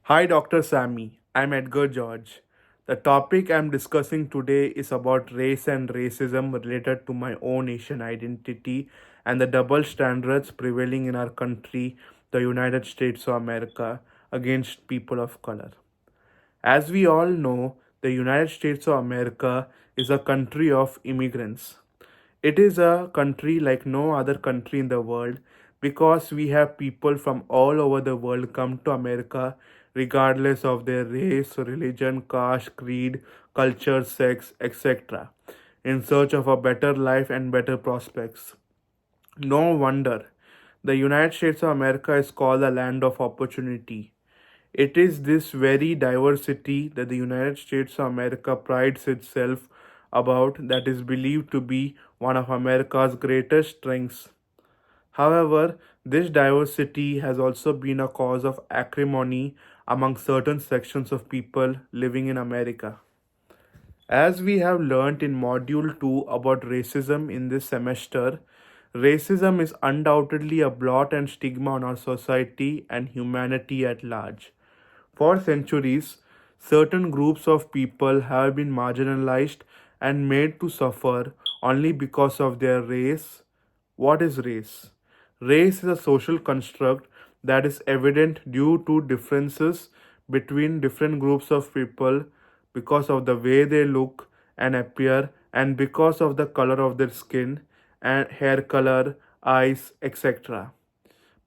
Hi, Dr. Sammy. I'm Edgar George. The topic I'm discussing today is about race and racism related to my own Asian identity and the double standards prevailing in our country, the United States of America, against people of color. As we all know, the United States of America is a country of immigrants. It is a country like no other country in the world because we have people from all over the world come to America regardless of their race, religion, caste, creed, culture, sex, etc. in search of a better life and better prospects. No wonder the United States of America is called the land of opportunity. It is this very diversity that the United States of America prides itself about that is believed to be one of America's greatest strengths. However, this diversity has also been a cause of acrimony among certain sections of people living in America. As we have learnt in Module 2 about racism in this semester, racism is undoubtedly a blot and stigma on our society and humanity at large. For centuries, certain groups of people have been marginalized and made to suffer only because of their race. What is race? Race is a social construct that is evident due to differences between different groups of people because of the way they look and appear and because of the color of their skin and hair color, eyes, etc.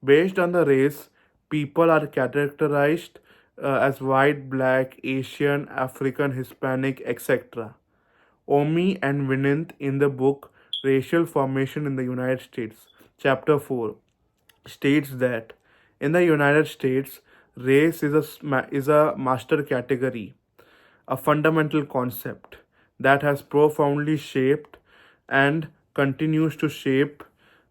Based on the race, people are categorized as white, black, Asian, African, Hispanic, etc. Omi and Vinith in the book Racial Formation in the United States, Chapter 4, states that in the United States, race is a master category, a fundamental concept that has profoundly shaped and continues to shape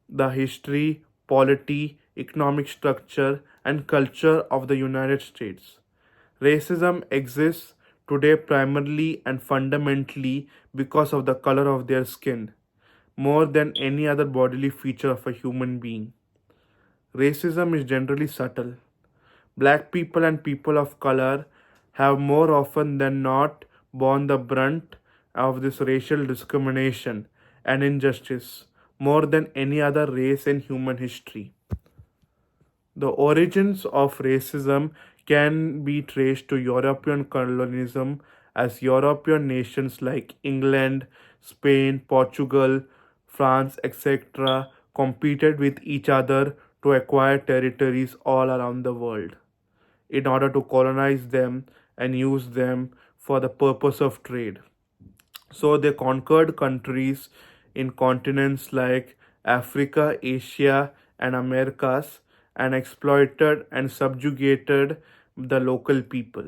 the history, polity, economic structure, and culture of the United States. Racism exists today primarily and fundamentally because of the color of their skin, more than any other bodily feature of a human being. Racism is generally subtle. Black people and people of color have more often than not borne the brunt of this racial discrimination and injustice more than any other race in human history. The origins of racism can be traced to European colonialism as European nations like England, Spain, Portugal, France, etc. competed with each other to acquire territories all around the world in order to colonize them and use them for the purpose of trade. So they conquered countries in continents like Africa, Asia, and Americas and exploited and subjugated the local people.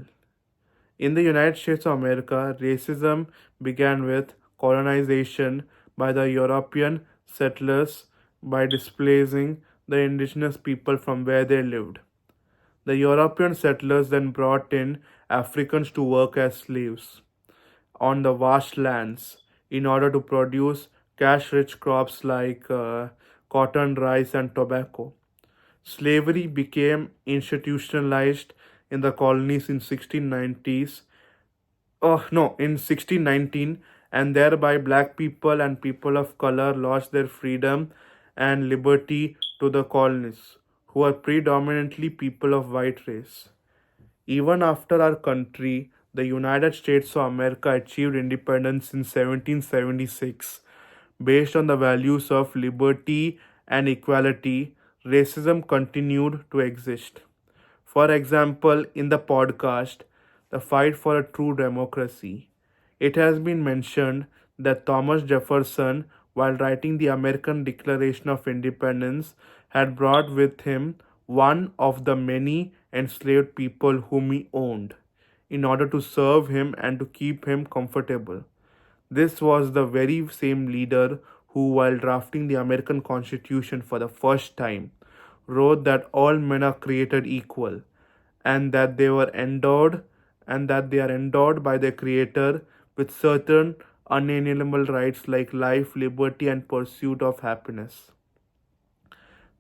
In the United States of America, racism began with colonization by the European settlers by displacing the indigenous people from where they lived. The European settlers then brought in Africans to work as slaves on the vast lands in order to produce cash rich crops like cotton, rice, and tobacco. Slavery became institutionalized in the colonies in 1690s. Oh no, in 1619, and thereby black people and people of color lost their freedom and liberty to the colonists, who are predominantly people of white race. Even after our country, the United States of America, achieved independence in 1776, based on the values of liberty and equality, racism continued to exist. For example, in the podcast, The Fight for a True Democracy, it has been mentioned that Thomas Jefferson, while writing the American Declaration of Independence, had brought with him one of the many enslaved people whom he owned, in order to serve him and to keep him comfortable. This was the very same leader who, while drafting the American Constitution for the first time, wrote that all men are created equal and that they are endowed by their creator with certain unalienable rights like life, liberty, and pursuit of happiness.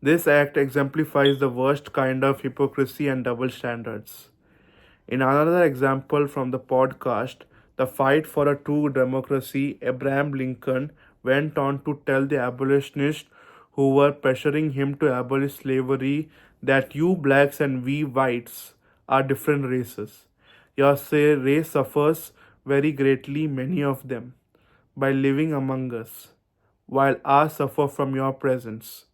This act exemplifies the worst kind of hypocrisy and double standards. In another example from the podcast, The Fight for a True Democracy, Abraham Lincoln went on to tell the abolitionists who were pressuring him to abolish slavery that you blacks and we whites are different races. Your race suffers very greatly, many of them, by living among us, while ours suffer from your presence.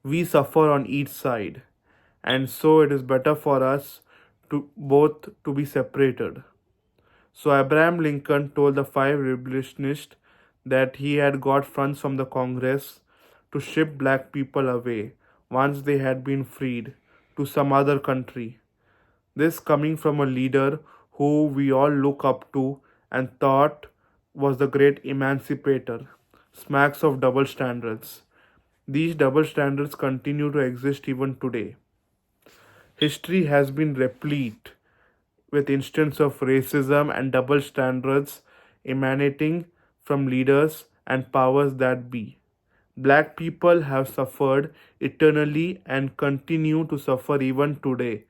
We suffer on each side, and so it is better for us to both to be separated. So Abraham Lincoln told the five revolutionists that he had got funds from the Congress to ship black people away once they had been freed to some other country. This coming from a leader who we all look up to and thought was the great emancipator, smacks of double standards. These double standards continue to exist even today. History has been replete with instances of racism and double standards emanating from leaders and powers that be. Black people have suffered eternally and continue to suffer even today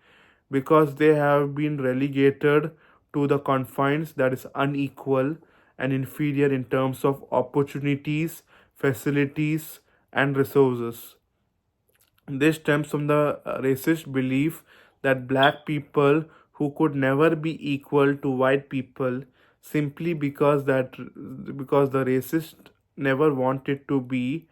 because they have been relegated to the confines that is unequal and inferior in terms of opportunities, facilities, and resources. This stems from the racist belief that black people who could never be equal to white people simply because the racist never wanted to be.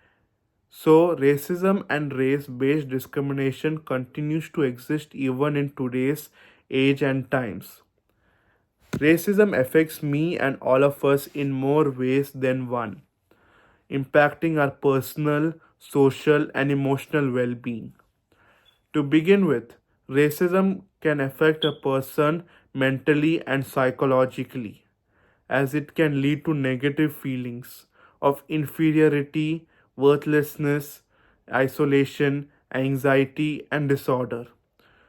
So racism and race based discrimination continues to exist even in today's age and times. Racism affects me and all of us in more ways than one, impacting our personal, social, and emotional well being. To begin with, racism can affect a person mentally and psychologically, as it can lead to negative feelings of inferiority, worthlessness, isolation, anxiety, and disorder.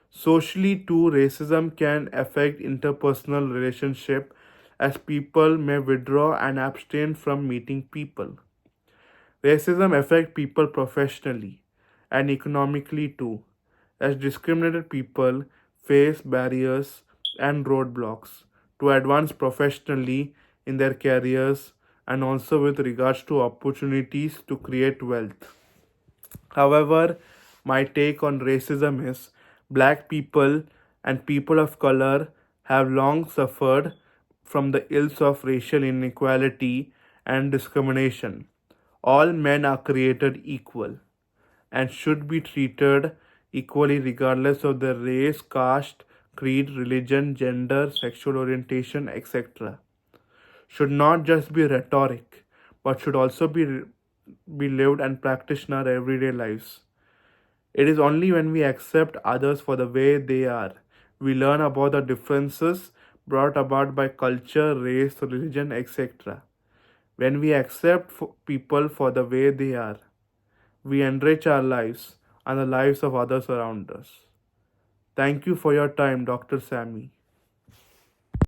Socially, too, racism can affect interpersonal relationship as people may withdraw and abstain from meeting people. Racism affects people professionally and economically too, as discriminated people face barriers and roadblocks to advance professionally in their careers and also with regards to opportunities to create wealth. However, my take on racism is black people and people of color have long suffered from the ills of racial inequality and discrimination. All men are created equal and should be treated equally regardless of their race, caste, creed, religion, gender, sexual orientation, etc. Should not just be rhetoric, but should also be lived and practiced in our everyday lives. It is only when we accept others for the way they are, we learn about the differences brought about by culture, race, religion, etc. When we accept people for the way they are, we enrich our lives and the lives of others around us. Thank you for your time, Dr. Sammy.